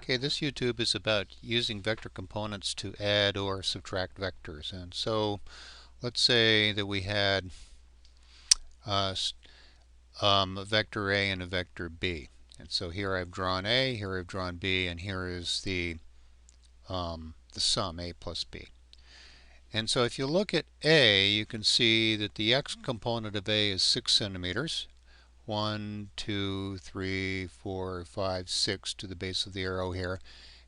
Okay, this YouTube is about using vector components to add or subtract vectors. And so let's say that we had uh, a vector A and a vector B. And so here I've drawn A, here I've drawn B, and here is the sum A plus B. And so if you look at A, you can see that the x component of A is 6 centimeters. 1, 2, 3, 4, 5, 6 to the base of the arrow here,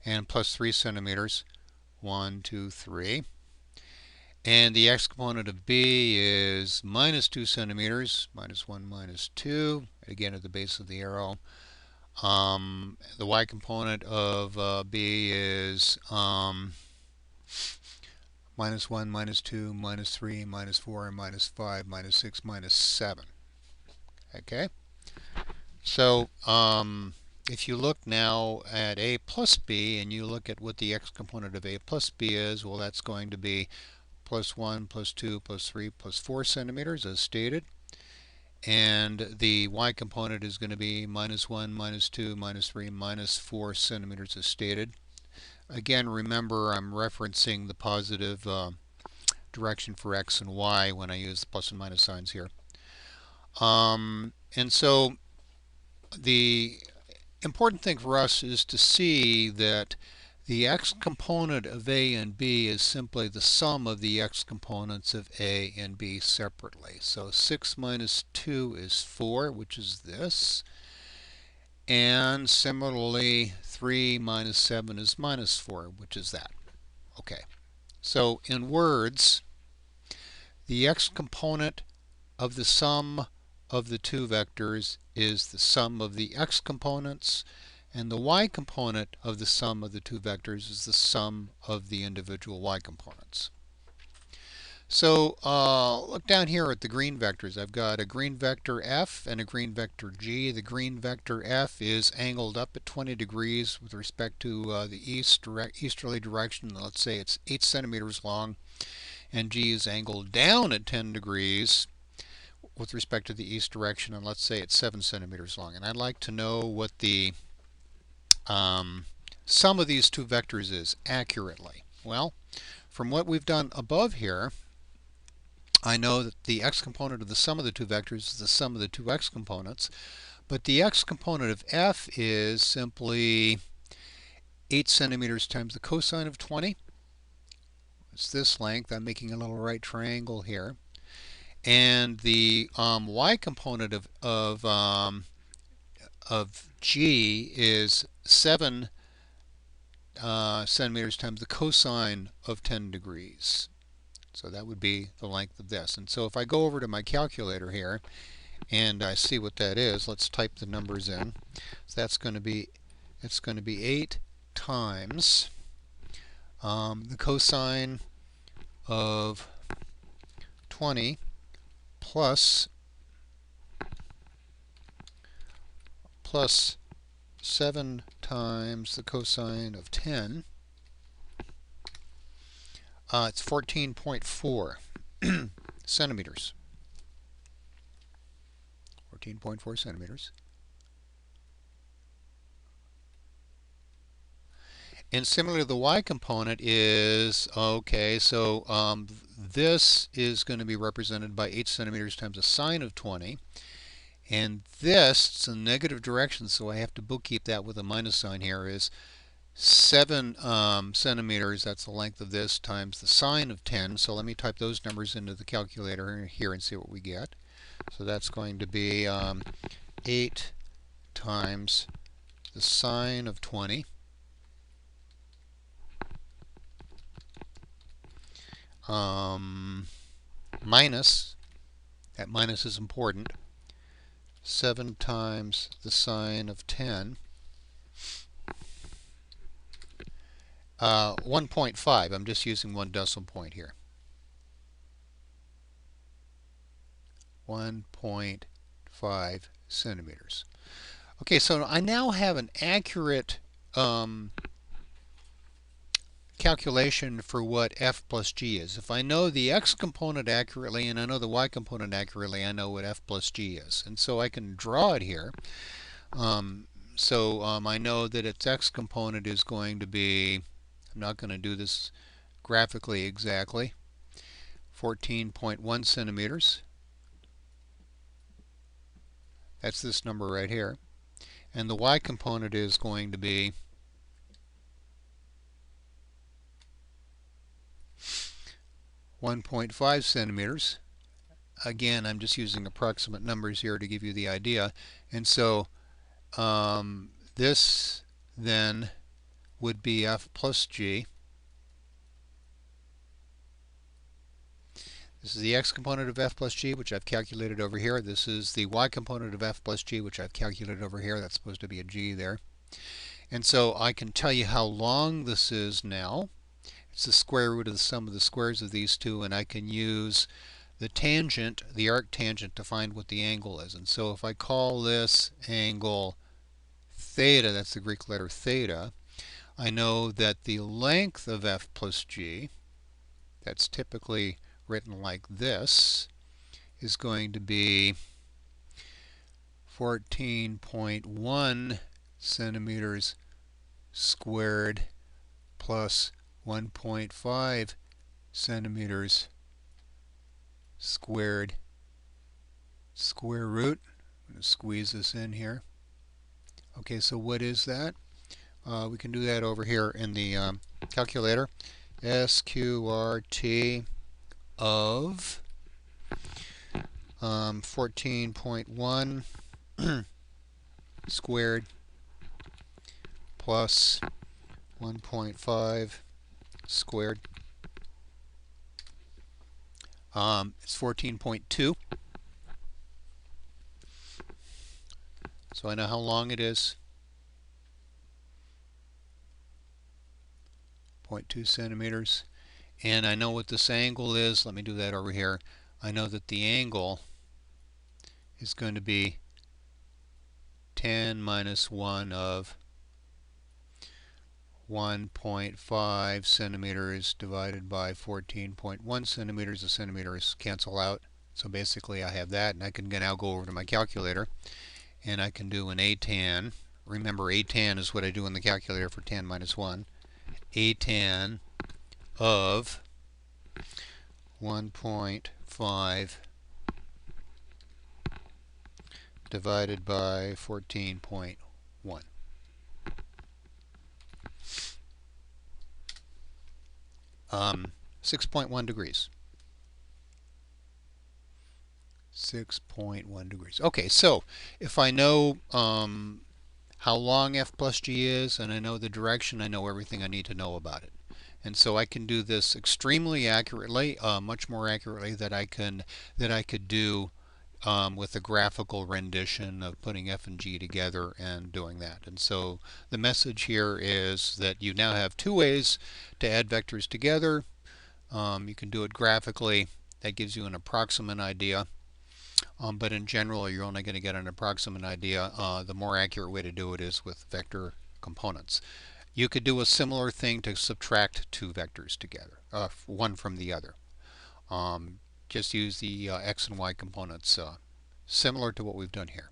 and plus 3 centimeters. 1, 2, 3. And the x component of B is minus 2 centimeters, minus 1, minus 2, again at the base of the arrow. The y component of B is minus 1, minus 2, minus 3, minus 4, minus 5, minus 6, minus 7. Okay? So if you look now at A plus B and you look at what the x component of A plus B is, well, that's going to be plus 1, plus 2, plus 3, plus 4 centimeters as stated. And the y component is going to be minus 1, minus 2, minus 3, minus 4 centimeters as stated. Again, remember I'm referencing the positive direction for x and y when I use the plus and minus signs here. And so the important thing for us is to see that the x component of A and B is simply the sum of the x components of A and B separately. So 6 minus 2 is 4, which is this. And similarly, 3 minus 7 is minus 4, which is that. Okay. So in words, the x component of the sum of the two vectors is the sum of the x components, and the y component of the sum of the two vectors is the sum of the individual y components. So look down here at the green vectors. I've got a green vector f and a green vector g. The green vector f is angled up at 20 degrees with respect to the easterly direction. Let's say it's 8 centimeters long, and g is angled down at 10 degrees with respect to the east direction, and let's say it's 7 centimeters long. And I'd like to know what the sum of these two vectors is accurately. Well, from what we've done above here, I know that the x component of the sum of the two vectors is the sum of the two x components, but the x component of f is simply 8 centimeters times the cosine of 20. It's this length. I'm making a little right triangle here. And the y component of g is 7 centimeters times the cosine of 10 degrees. So that would be the length of this. And so if I go over to my calculator here and I see what that is, let's type the numbers in. So that's going to be 8 times the cosine of 20 plus 7 times the cosine of 10. It's 14.4 centimeters. 14.4 centimeters. And similarly, the y component is, okay, so this is going to be represented by 8 centimeters times the sine of 20. And this, it's a negative direction, so I have to bookkeep that with a minus sign here, is 7 centimeters, that's the length of this, times the sine of 10. So let me type those numbers into the calculator here and see what we get. So that's going to be 8 times the sine of 20 minus, that minus is important, 7 times the sine of 10, 1.5. I'm just using one decimal point here. 1.5 centimeters. Okay, so I now have an accurate calculation for what f plus g is. If I know the x component accurately and I know the y component accurately, I know what f plus g is. And so I can draw it here. I know that its x component is going to be, I'm not going to do this graphically exactly, 14.1 centimeters. That's this number right here. And the y component is going to be 1.5 centimeters. Again, I'm just using approximate numbers here to give you the idea. And so this then would be f plus g. This is the x component of f plus g, which I've calculated over here. This is the y component of f plus g, which I've calculated over here. That's supposed to be a g there. And so I can tell you how long this is now. It's the square root of the sum of the squares of these two, and I can use the tangent, the arc tangent, to find what the angle is. And so if I call this angle theta, that's the Greek letter theta, I know that the length of f plus g, that's typically written like this, is going to be 14.1 centimeters squared plus 1.5 centimeters squared square root. I'm going to squeeze this in here. Okay, so what is that? We can do that over here in the calculator. SQRT of 14.1 squared plus 1.5 squared. It's 14.2. So I know how long it is. 0.2 centimeters. And I know what this angle is. Let me do that over here. I know that the angle is going to be tan minus 1 of 1.5 centimeters divided by 14.1 centimeters. The centimeters cancel out. So basically I have that, and I can now go over to my calculator and I can do an atan. Remember, atan is what I do in the calculator for tan minus 1. Atan of 1.5 divided by 14.1. 6.1 degrees. 6.1 degrees. Okay, so if I know how long f plus g is, and I know the direction, I know everything I need to know about it. And so I can do this extremely accurately, much more accurately than I could do with a graphical rendition of putting f and g together and doing that. And so the message here is that you now have two ways to add vectors together. You can do it graphically. That gives you an approximate idea. But in general, you're only going to get an approximate idea. The more accurate way to do it is with vector components. You could do a similar thing to subtract two vectors together, one from the other. Just use the x and y components, similar to what we've done here.